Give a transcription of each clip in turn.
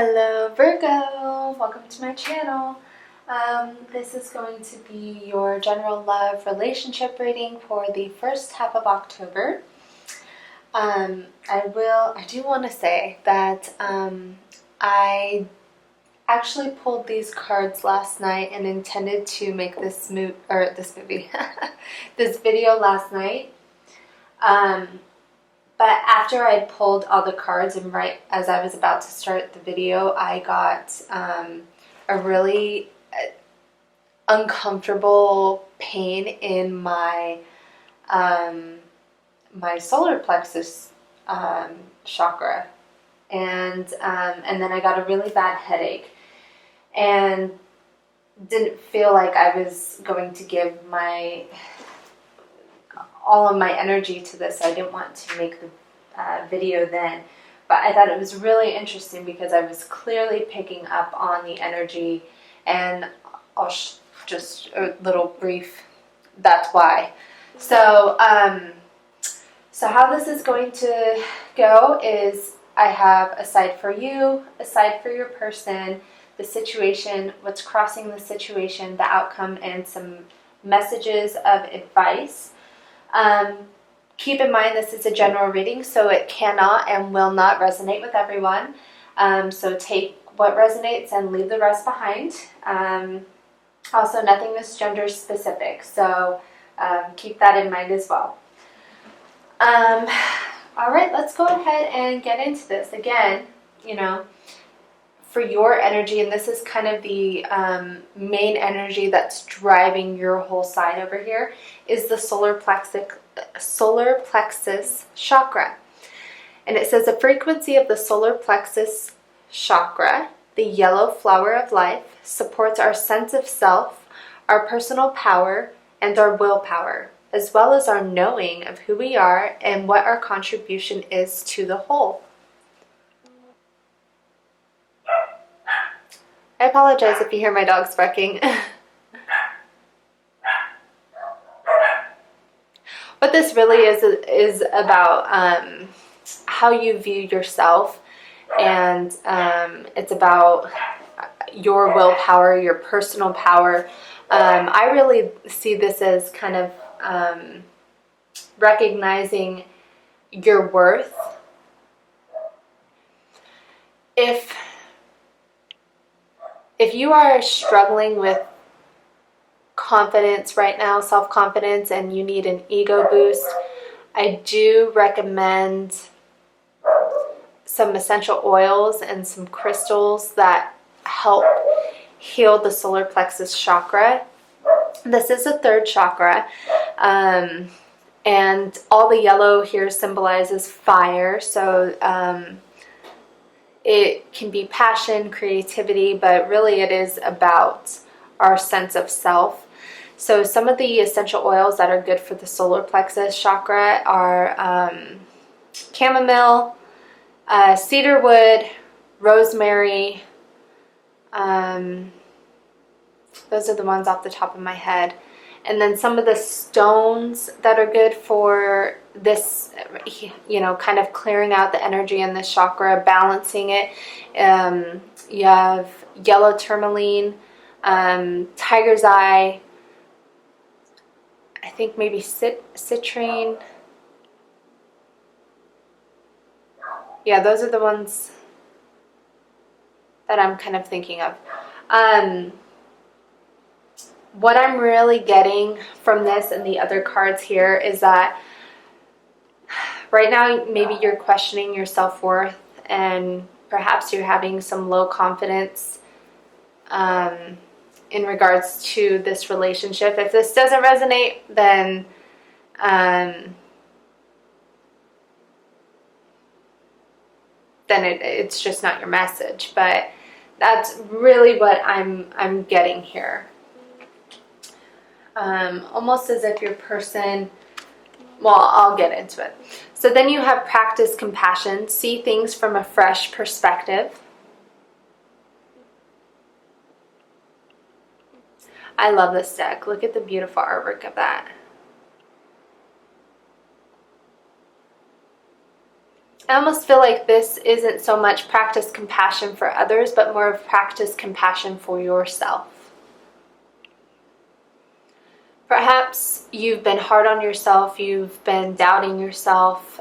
Hello Virgo, welcome to my channel. This is going to be your general love relationship reading for the first half of October. I do want to say that I actually pulled these cards last night and intended to make this video last night. But after I pulled all the cards and right as I was about to start the video, I got a really uncomfortable pain in my my solar plexus chakra, and then I got a really bad headache and didn't feel like I was going to give all of my energy to this. I didn't want to make the video then, but I thought it was really interesting because I was clearly picking up on the energy, and I'll just a little brief, that's why. So how this is going to go is I have a side for you, a side for your person, the situation, what's crossing the situation, the outcome, and some messages of advice. Keep in mind this is a general reading, so it cannot and will not resonate with everyone. So take what resonates and leave the rest behind. Also, nothing is gender specific, so keep that in mind as well. All right, let's go ahead and get into this. Again, for your energy, and this is kind of the main energy that's driving your whole side over here, is the solar plexus chakra. And it says the frequency of the solar plexus chakra, the yellow flower of life, supports our sense of self, our personal power, and our willpower, as well as our knowing of who we are and what our contribution is to the whole. I apologize if you hear my dogs barking. What this really is about how you view yourself, and it's about your willpower, your personal power. I really see this as kind of recognizing your worth. If you are struggling with confidence right now, self-confidence, and you need an ego boost, I do recommend some essential oils and some crystals that help heal the solar plexus chakra. This is a third chakra, and all the yellow here symbolizes fire, so it can be passion, creativity, but really it is about our sense of self. So some of the essential oils that are good for the solar plexus chakra are chamomile, cedarwood, rosemary. Those are the ones off the top of my head. And then some of the stones that are good for this, kind of clearing out the energy in this chakra, balancing it. You have yellow tourmaline, tiger's eye, I think maybe citrine. Yeah, those are the ones that I'm kind of thinking of. What I'm really getting from this and the other cards here is that right now maybe you're questioning your self-worth, and perhaps you're having some low confidence in regards to this relationship. If this doesn't resonate, then it's just not your message. But that's really what I'm getting here. Almost as if your person, well, I'll get into it. So then you have practice compassion, see things from a fresh perspective. I love this deck. Look at the beautiful artwork of that. I almost feel like this isn't so much practice compassion for others, but more of practice compassion for yourself. Perhaps you've been hard on yourself, you've been doubting yourself.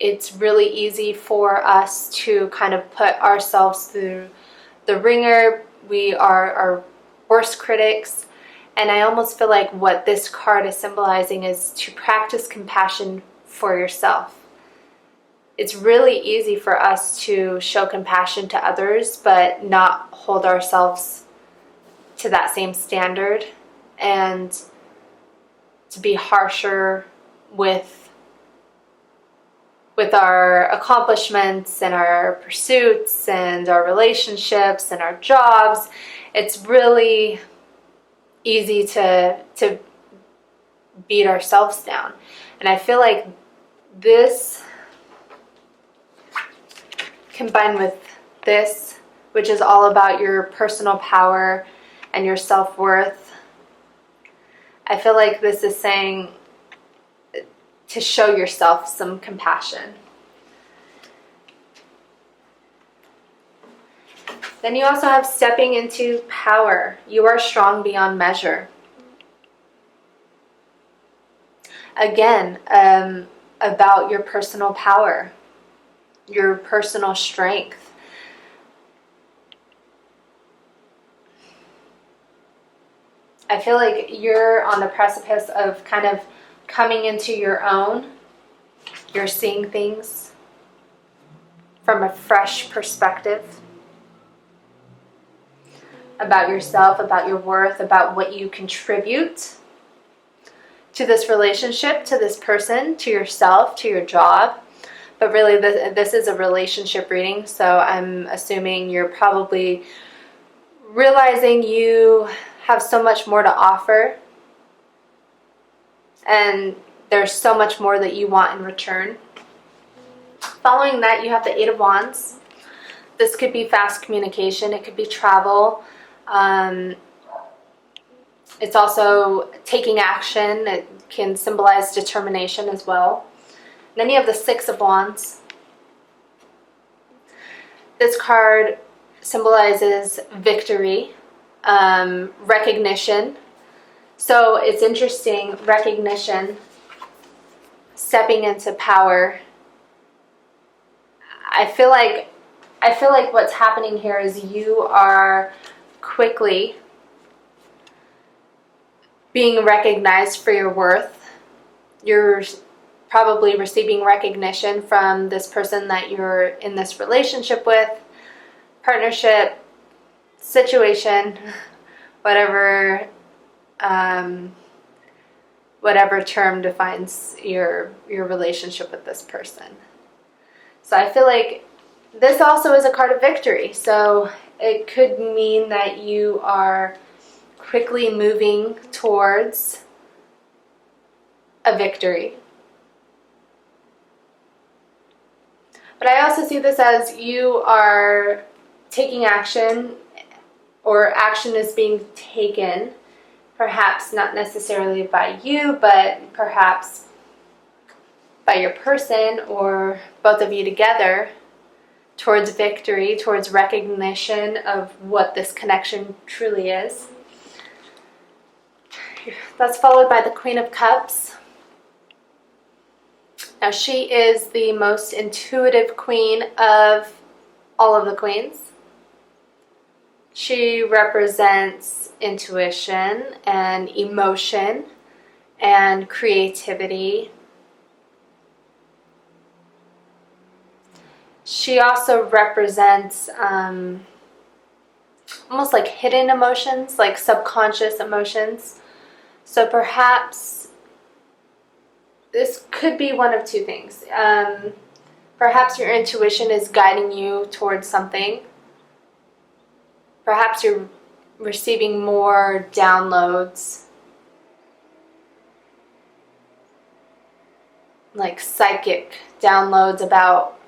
It's really easy for us to kind of put ourselves through the ringer. We are our worst critics. And I almost feel like what this card is symbolizing is to practice compassion for yourself. It's really easy for us to show compassion to others, but not hold ourselves to that same standard, and to be harsher with our accomplishments and our pursuits and our relationships and our jobs. It's really easy to beat ourselves down. And I feel like this, combined with this, which is all about your personal power and your self-worth, I feel like this is saying to show yourself some compassion. Then you also have stepping into power. You are strong beyond measure. Again, about your personal power, your personal strength. I feel like you're on the precipice of kind of coming into your own. You're seeing things from a fresh perspective about yourself, about your worth, about what you contribute to this relationship, to this person, to yourself, to your job. But really, this is a relationship reading, so I'm assuming you're probably realizing you have so much more to offer, and there's so much more that you want in return. Following that, you have the Eight of Wands. This could be fast communication, it could be travel. It's also taking action. It can symbolize determination as well. Then you have the Six of Wands. This card symbolizes victory, recognition. So it's interesting, recognition, stepping into power. I feel like what's happening here is you are quickly being recognized for your worth. You're probably receiving recognition from this person that you're in this relationship with, partnership, situation, whatever term defines your relationship with this person. So I feel like this also is a card of victory. So it could mean that you are quickly moving towards a victory. But I also see this as you are taking action, or action is being taken, perhaps not necessarily by you, but perhaps by your person or both of you together, towards victory, towards recognition of what this connection truly is. That's followed by the Queen of Cups. Now she is the most intuitive queen of all of the queens. She represents intuition and emotion and creativity. She also represents almost like hidden emotions, like subconscious emotions. So perhaps this could be one of two things. Perhaps your intuition is guiding you towards something. Perhaps you're receiving more downloads, like psychic downloads about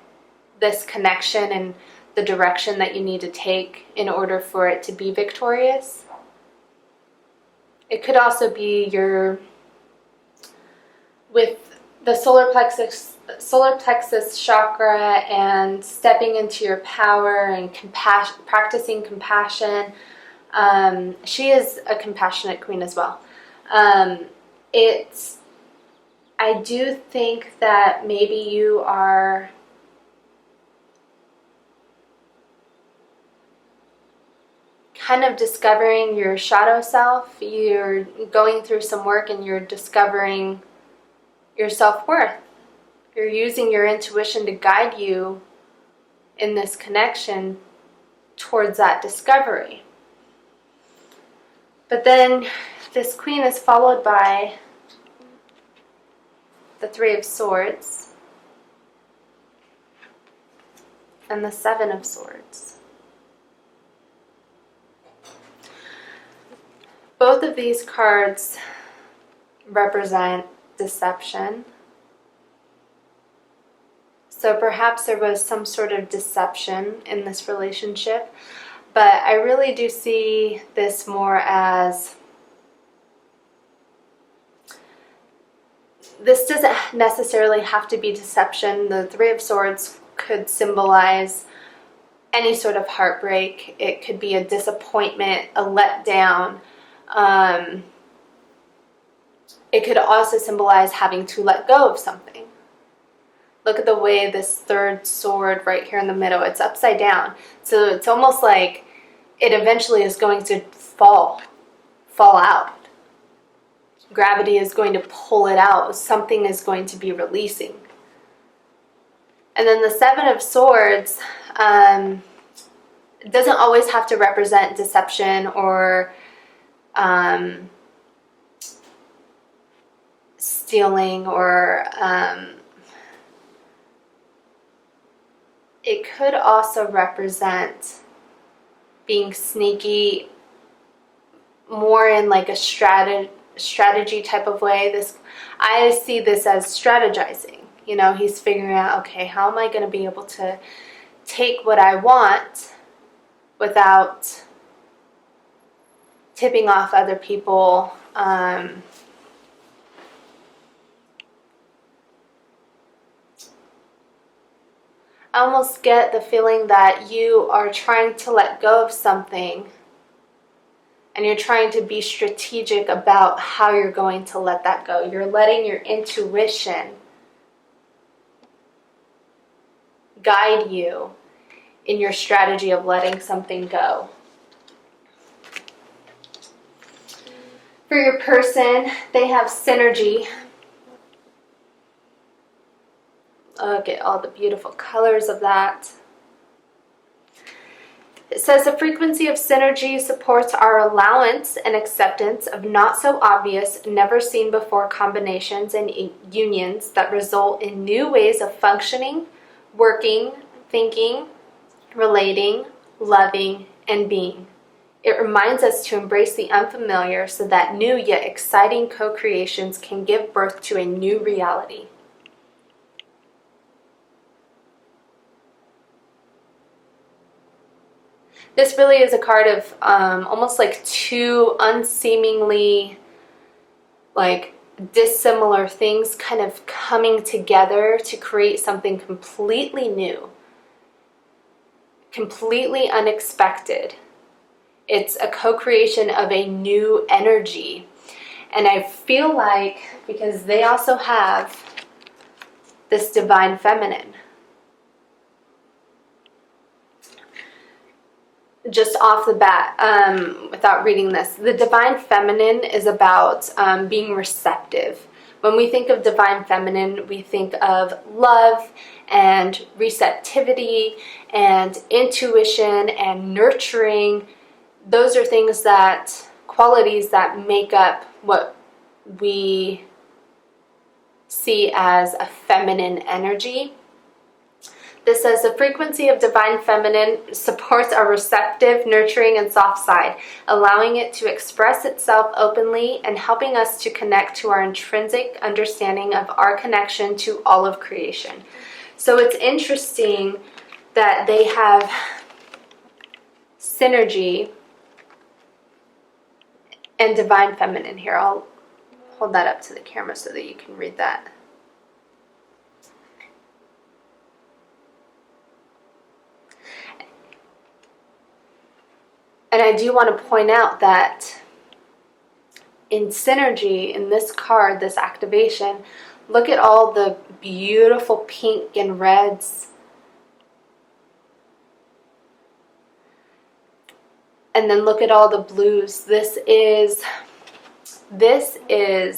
this connection and the direction that you need to take in order for it to be victorious. It could also be with the solar plexus solar plexus chakra and stepping into your power and practicing compassion. She is a compassionate queen as well. I do think that maybe you are kind of discovering your shadow self. You're going through some work and you're discovering your self-worth. You're using your intuition to guide you in this connection towards that discovery. But then this queen is followed by the Three of Swords and the Seven of Swords. Both of these cards represent deception. So perhaps there was some sort of deception in this relationship, but I really do see this more as, this doesn't necessarily have to be deception. The Three of Swords could symbolize any sort of heartbreak. It could be a disappointment, a letdown. It could also symbolize having to let go of something. Look at the way this third sword right here in the middle, it's upside down. So it's almost like it eventually is going to fall out. Gravity is going to pull it out. Something is going to be releasing. And then the Seven of Swords doesn't always have to represent deception or stealing, or it could also represent being sneaky, more in like a strategy type of way. I see this as strategizing. You know, he's figuring out, okay, how am I going to be able to take what I want without tipping off other people. I almost get the feeling that you are trying to let go of something and you're trying to be strategic about how you're going to let that go. You're letting your intuition guide you in your strategy of letting something go. For your person, they have synergy. Look at all the beautiful colors of that. It says the frequency of synergy supports our allowance and acceptance of not so obvious, never seen before combinations and unions that result in new ways of functioning, working, thinking, relating, loving, and being. It reminds us to embrace the unfamiliar so that new yet exciting co-creations can give birth to a new reality. This really is a card of almost like two unseemingly like dissimilar things kind of coming together to create something completely new, completely unexpected. It's a co-creation of a new energy. And I feel like, because they also have this divine feminine. Just off the bat, without reading this, the divine feminine is about being receptive. When we think of divine feminine, we think of love and receptivity and intuition and nurturing. Those are things qualities that make up what we see as a feminine energy. This says the frequency of divine feminine supports our receptive, nurturing, and soft side, allowing it to express itself openly and helping us to connect to our intrinsic understanding of our connection to all of creation. So it's interesting that they have synergy and divine feminine here. I'll hold that up to the camera so that you can read that. I do want to point out that in synergy, in this card, this activation, look at all the beautiful pink and reds. And then look at all the blues. This is a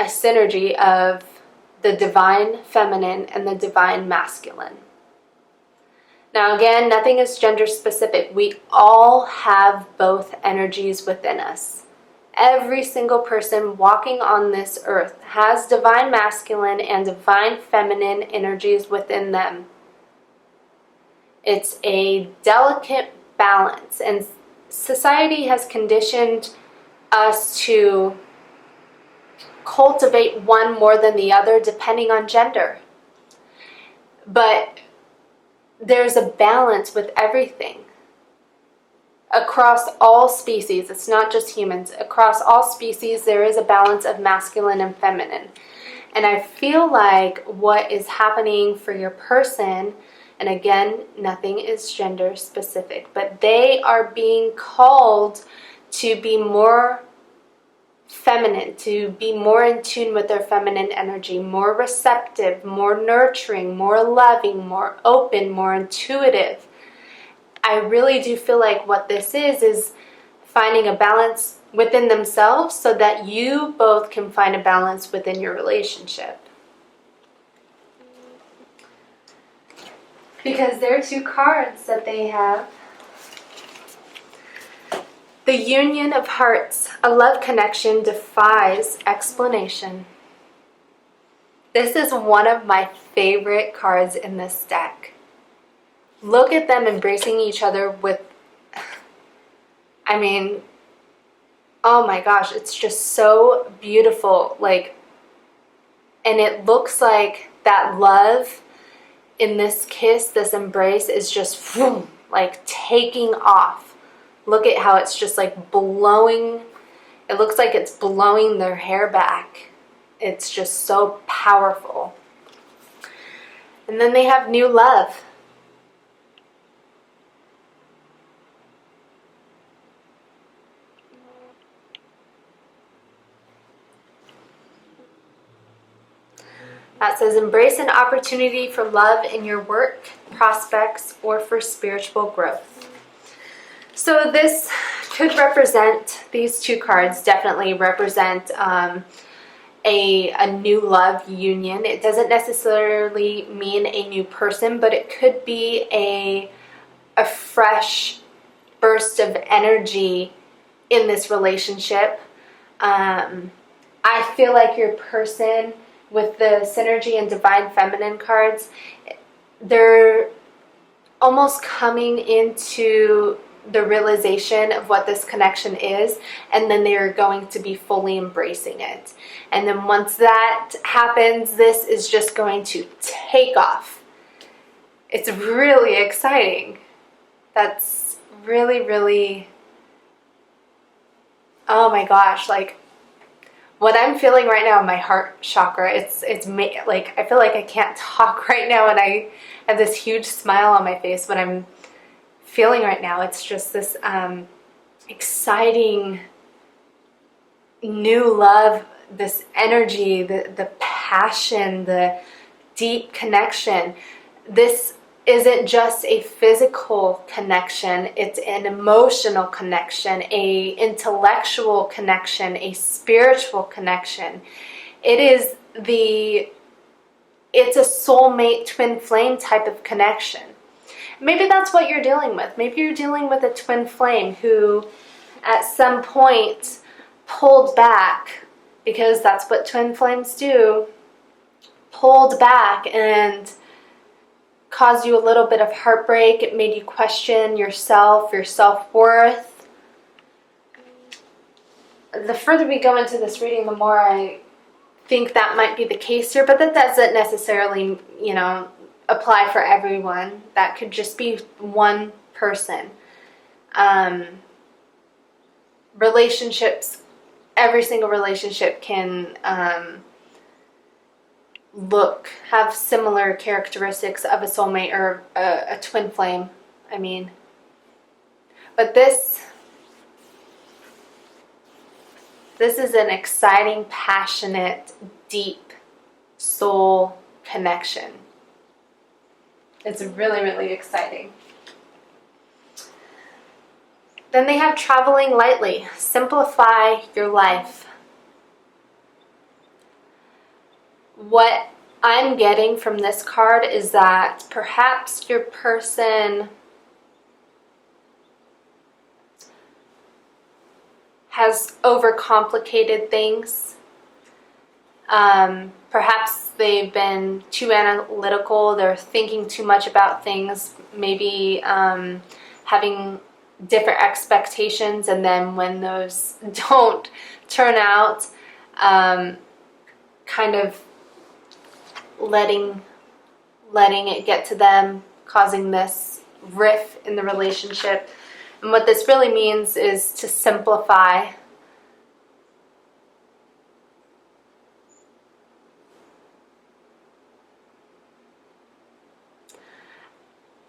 synergy of the divine feminine and the divine masculine. Now again, nothing is gender specific. We all have both energies within us. Every single person walking on this earth has divine masculine and divine feminine energies within them. It's a delicate balance, and society has conditioned us to cultivate one more than the other depending on gender. But there's a balance with everything. Across all species, it's not just humans, across all species there is a balance of masculine and feminine. And I feel like what is happening for your person, and again, nothing is gender specific, but they are being called to be more feminine, to be more in tune with their feminine energy, more receptive, more nurturing, more loving, more open, more intuitive. I really do feel like what this is finding a balance within themselves so that you both can find a balance within your relationship. Because there are two cards that they have. The Union of Hearts, a love connection defies explanation. This is one of my favorite cards in this deck. Look at them embracing each other with, I mean, oh my gosh, it's just so beautiful. Like, and it looks like that love in this kiss, this embrace is just like taking off. Look at how it's just like blowing. It looks like it's blowing their hair back. It's just so powerful. And then they have new love. That says, embrace an opportunity for love in your work, prospects, or for spiritual growth. So this could represent, these two cards definitely represent a new love union. It doesn't necessarily mean a new person, but it could be a fresh burst of energy in this relationship. I feel like your person, with the synergy and divine feminine cards, they're almost coming into the realization of what this connection is, and then they're going to be fully embracing it. And then once that happens, this is just going to take off. It's really exciting. That's really, really, oh my gosh, like, what I'm feeling right now in my heart chakra, it's like, I feel like I can't talk right now, and I have this huge smile on my face. What I'm feeling right now, it's just this exciting new love, this energy, the passion, the deep connection. This isn't just a physical connection, it's an emotional connection, a intellectual connection, a spiritual connection. It's a soulmate twin flame type of connection. Maybe that's what you're dealing with. Maybe you're dealing with a twin flame who at some point pulled back, because that's what twin flames do, pulled back and caused you a little bit of heartbreak. It made you question yourself, your self-worth. The further we go into this reading, the more I think that might be the case here, but that doesn't necessarily, apply for everyone. That could just be one person. Relationships, every single relationship can have similar characteristics of a soulmate or a twin flame. I mean, But this is an exciting, passionate, deep soul connection. It's really, really exciting. Then they have traveling lightly. Simplify your life. What I'm getting from this card is that perhaps your person has overcomplicated things. Perhaps they've been too analytical. They're thinking too much about things. Maybe having different expectations, and then when those don't turn out, kind of letting it get to them, causing this rift in the relationship. And what this really means is to simplify.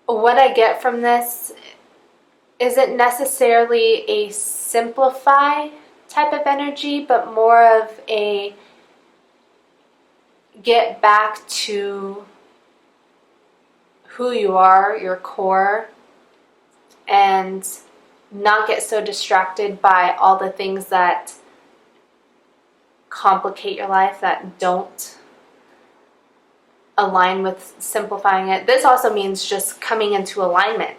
What I get from this isn't necessarily a simplify type of energy, but more of a get back to who you are, your core, and not get so distracted by all the things that complicate your life, that don't align with simplifying it. This also means just coming into alignment.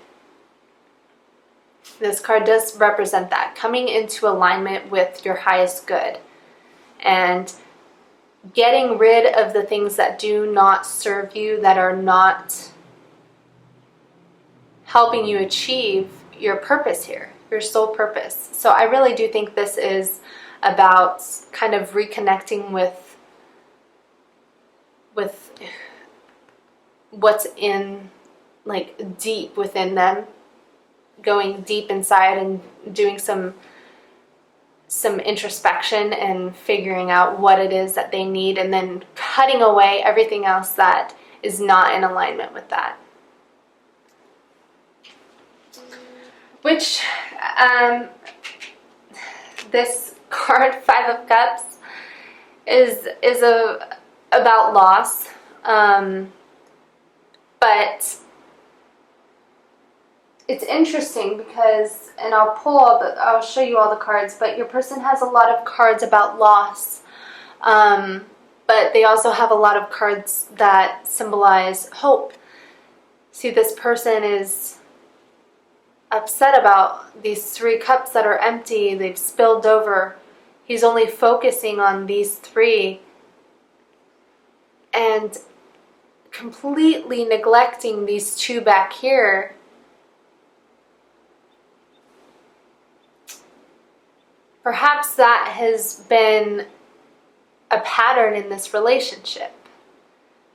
This card does represent that, coming into alignment with your highest good and getting rid of the things that do not serve you, that are not helping you achieve your purpose here, your soul purpose. So I really do think this is about kind of reconnecting with what's in, like, deep within them, going deep inside and doing some introspection and figuring out what it is that they need, and then cutting away everything else that is not in alignment with that. Which this card, Five of Cups, is about loss, but it's interesting because, and I'll show you all the cards, but your person has a lot of cards about loss, but they also have a lot of cards that symbolize hope. See, this person is upset about these 3 cups that are empty, they've spilled over. He's only focusing on these 3 and completely neglecting these 2 back here. Perhaps that has been a pattern in this relationship.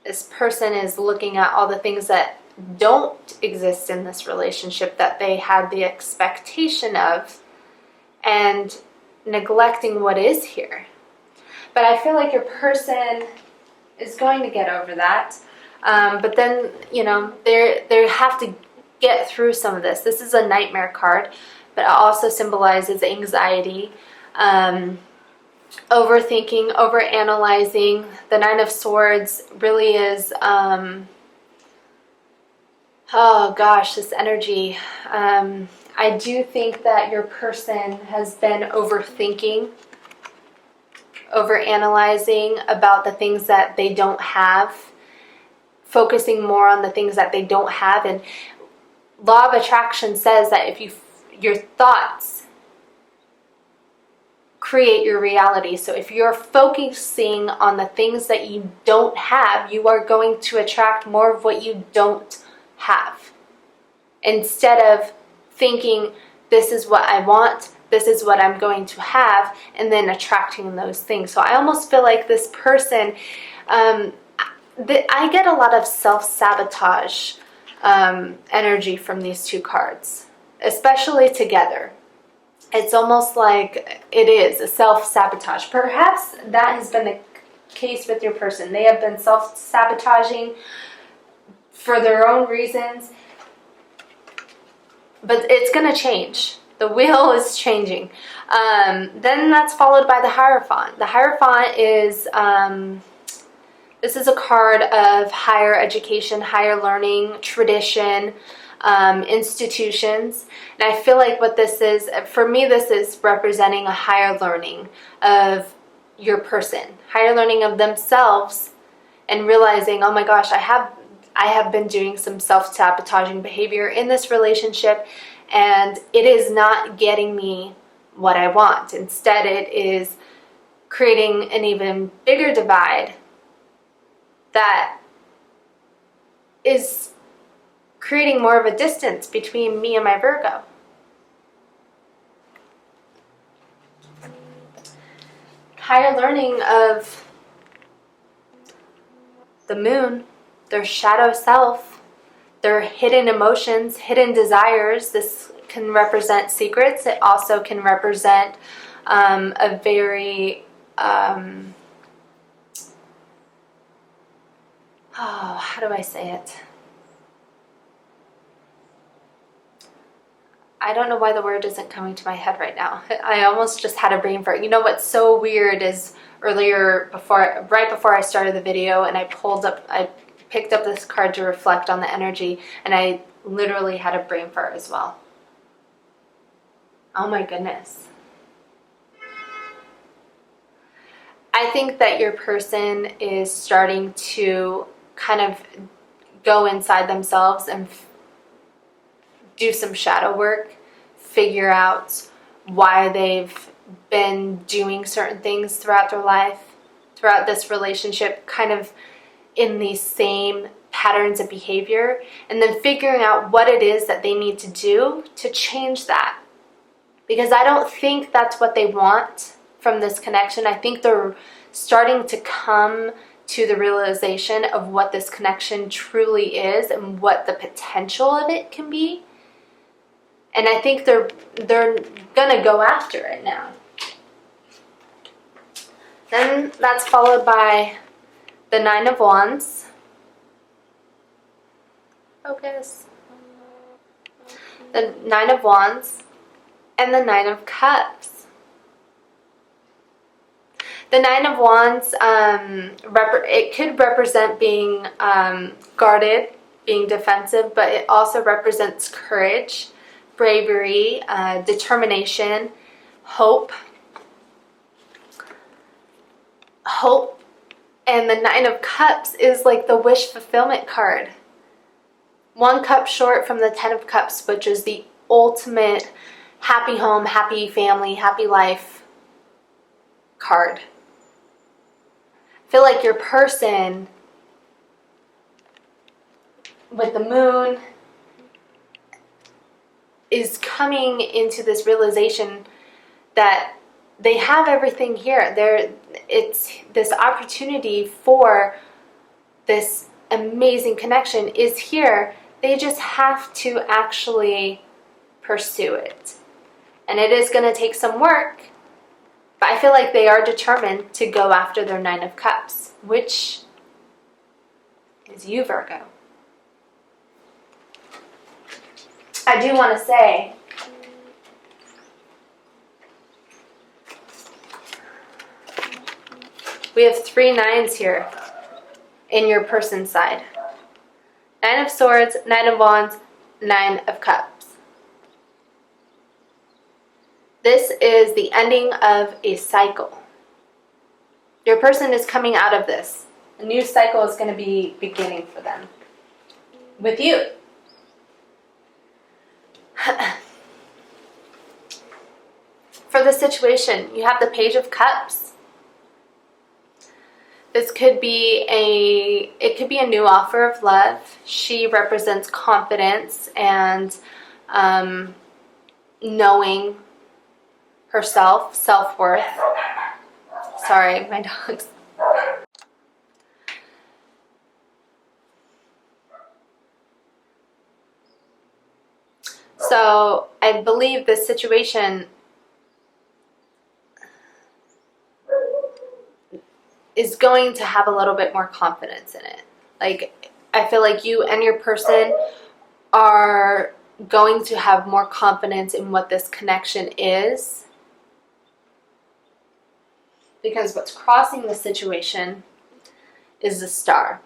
This person is looking at all the things that don't exist in this relationship that they had the expectation of, and neglecting what is here. But I feel like your person is going to get over that. But then, you know, they have to get through some of this. This is a nightmare card, but it also symbolizes anxiety, overthinking, overanalyzing. The Nine of Swords really is, oh gosh, this energy. I do think that your person has been overthinking, overanalyzing about the things that they don't have, focusing more on the things that they don't have. And Law of Attraction says that if your thoughts create your reality. So if you're focusing on the things that you don't have, you are going to attract more of what you don't have, instead of thinking, this is what I want, this is what I'm going to have, and then attracting those things. So I almost feel like this person, I get a lot of self-sabotage energy from these 2 cards, especially together. It's almost like it is a self-sabotage. Perhaps that has been the case with your person. They have been self-sabotaging for their own reasons. but it's going to change. The wheel is changing. Then that's followed by the Hierophant. The Hierophant is, this is a card of higher education, higher learning, tradition, institutions. And I feel like what this is, for me, this is representing a higher learning of your person, higher learning of themselves, and realizing, oh my gosh, I have been doing some self-sabotaging behavior in this relationship, and it is not getting me what I want. Instead, it is creating an even bigger divide that is creating more of a distance between me and my Virgo. Higher learning of the moon, their shadow self, their hidden emotions, hidden desires. This can represent secrets. It also can represent a very, how do I say it? I don't know why the word isn't coming to my head right now. I almost just had a brain fart. You know what's so weird is earlier, right before I started the video, and I picked up this card to reflect on the energy, and I literally had a brain fart as well. Oh my goodness. I think that your person is starting to kind of go inside themselves and do some shadow work, figure out why they've been doing certain things throughout their life, throughout this relationship, kind of in these same patterns of behavior, and then figuring out what it is that they need to do to change that. Because I don't think that's what they want from this connection. I think they're starting to come to the realization of what this connection truly is and what the potential of it can be. And I think they're gonna go after it now. Then that's followed by the Nine of Wands. Focus. The Nine of Wands and the Nine of Cups. The Nine of Wands, it could represent being guarded, being defensive, but it also represents courage, bravery, determination, hope. Hope. And the Nine of Cups is like the wish fulfillment card. One cup short from the Ten of Cups, which is the ultimate happy home, happy family, happy life card. I feel like your person with the moon is coming into this realization that they have everything here. It's this opportunity for this amazing connection is here. They just have to actually pursue it. And it is going to take some work, but I feel like they are determined to go after their Nine of Cups, which is you, Virgo. I do want to say, we have 3 nines here in your person's side. Nine of Swords, Nine of Wands, Nine of Cups. This is the ending of a cycle. Your person is coming out of this. A new cycle is going to be beginning for them. With you. For the situation, you have the Page of Cups. This could be a new offer of love. She represents confidence and knowing herself, self-worth. Sorry, my dog's. So I believe this situation is going to have a little bit more confidence in it. Like, I feel like you and your person are going to have more confidence in what this connection is, because what's crossing the situation is the Star.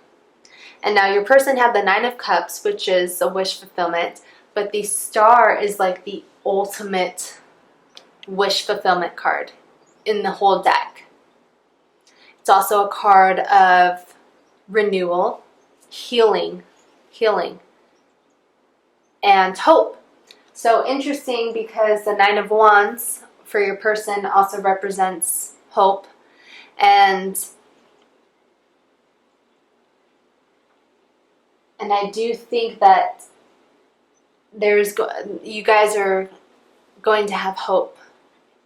And now your person had the Nine of Cups, which is a wish fulfillment, but the Star is like the ultimate wish fulfillment card in the whole deck. It's also a card of renewal, healing, and hope. So interesting, because the Nine of Wands for your person also represents hope, and I do think that you guys are going to have hope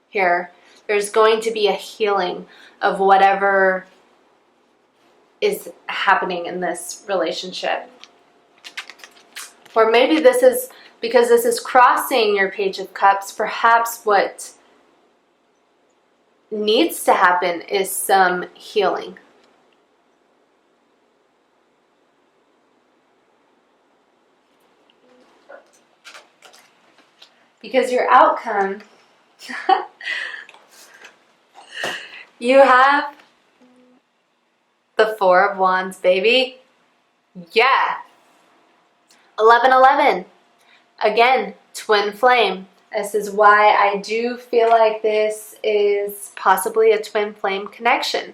here. There's going to be a healing of whatever is happening in this relationship. Or maybe this is because this is crossing your Page of Cups. Perhaps what needs to happen is some healing. Because your outcome, you have the Four of Wands, baby. Yeah. 1111. Again, twin flame. This is why I do feel like this is possibly a twin flame connection.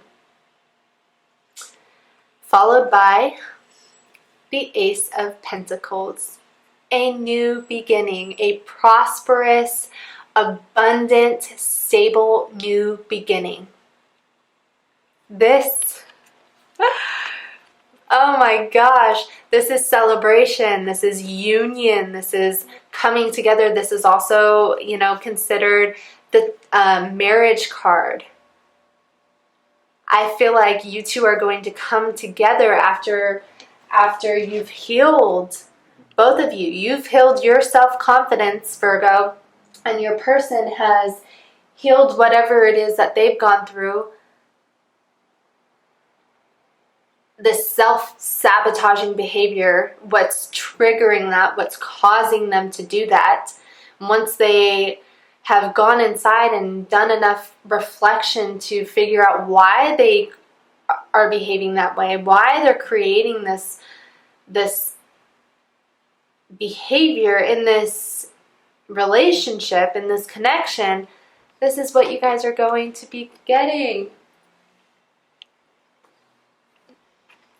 Followed by the Ace of Pentacles. A new beginning, a prosperous, abundant, stable new beginning. This, oh my gosh, this is celebration, this is union, this is coming together. This is also, you know, considered the marriage card. I feel like you two are going to come together after you've healed. Both of you, you've healed your self-confidence, Virgo, and your person has healed whatever it is that they've gone through. This self-sabotaging behavior, what's triggering that, what's causing them to do that. Once they have gone inside and done enough reflection to figure out why they are behaving that way, why they're creating this behavior in this relationship, in this connection, this is what you guys are going to be getting.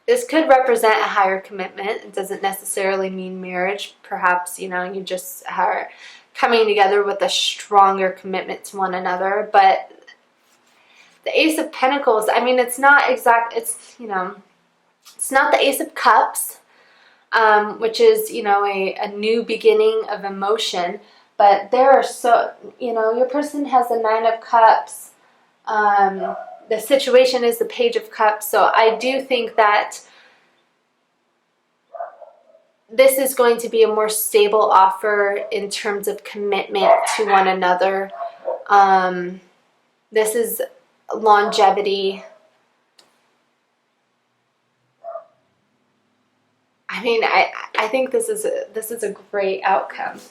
This could represent a higher commitment. It doesn't necessarily mean marriage. Perhaps, you know, you just are coming together with a stronger commitment to one another. But the Ace of Pentacles, I mean, it's not exact, it's, you know, it's not the Ace of Cups, which is, you know, a new beginning of emotion. But there are so, you know, your person has the Nine of Cups. The situation is the Page of Cups. So I do think that this is going to be a more stable offer in terms of commitment to one another. This is longevity. I mean, I think this is a great outcome.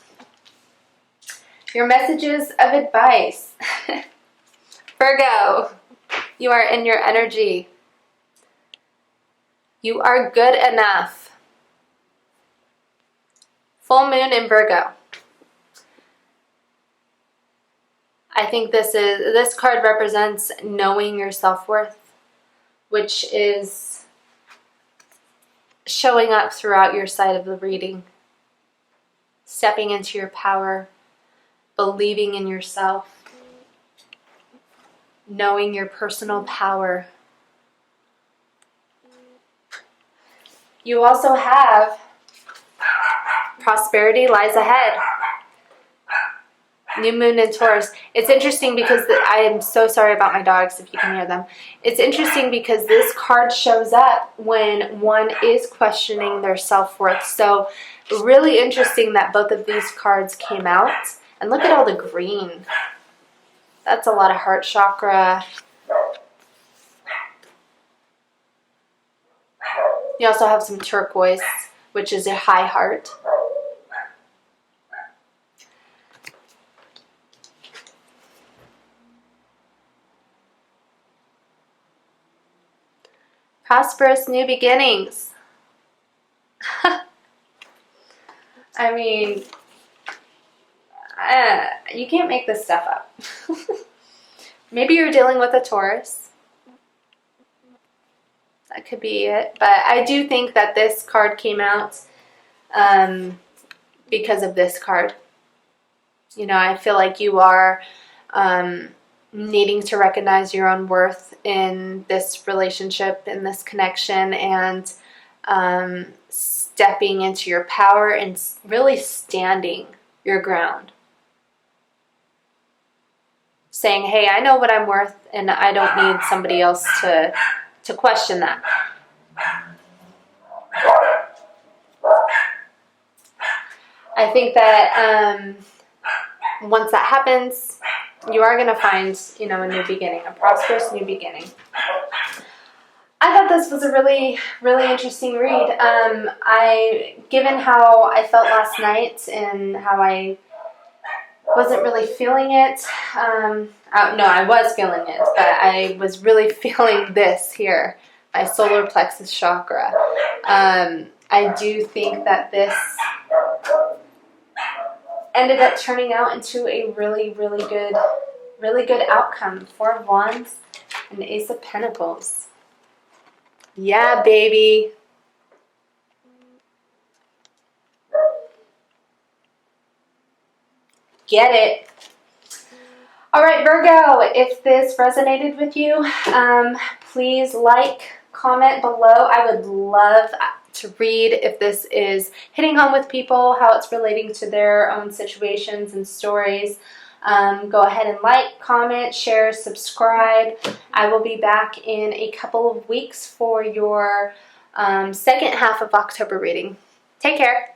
Your messages of advice. Virgo, you are in your energy. You are good enough. Full moon in Virgo. I think this card represents knowing your self-worth, which is showing up throughout your side of the reading. Stepping into your power, believing in yourself, knowing your personal power. You also have prosperity lies ahead. New moon in Taurus. It's interesting because I am so sorry about my dogs if you can hear them. It's interesting because this card shows up when one is questioning their self-worth. So really interesting that both of these cards came out. And look at all the green. That's a lot of heart chakra. You also have some turquoise, which is a high heart. Prosperous new beginnings. I mean, you can't make this stuff up. Maybe you're dealing with a Taurus. That could be it. But I do think that this card came out because of this card. You know, I feel like you are needing to recognize your own worth in this relationship, in this connection, and stepping into your power and really standing your ground. Saying, hey, I know what I'm worth, and I don't need somebody else to question that. I think that once that happens, you are going to find, you know, a new beginning, a prosperous new beginning. I thought this was a really, really interesting read. Given how I felt last night and how I wasn't really feeling it. No, I was feeling it, but I was really feeling this here, my solar plexus chakra. I do think that this ended up turning out into a really, really good outcome. Four of Wands and Ace of Pentacles. Yeah, baby. Get it. All right, Virgo, if this resonated with you, please like, comment below. I would love to read if this is hitting home with people, how it's relating to their own situations and stories. Go ahead and like, comment, share, subscribe. I will be back in a couple of weeks for your second half of October reading. Take care.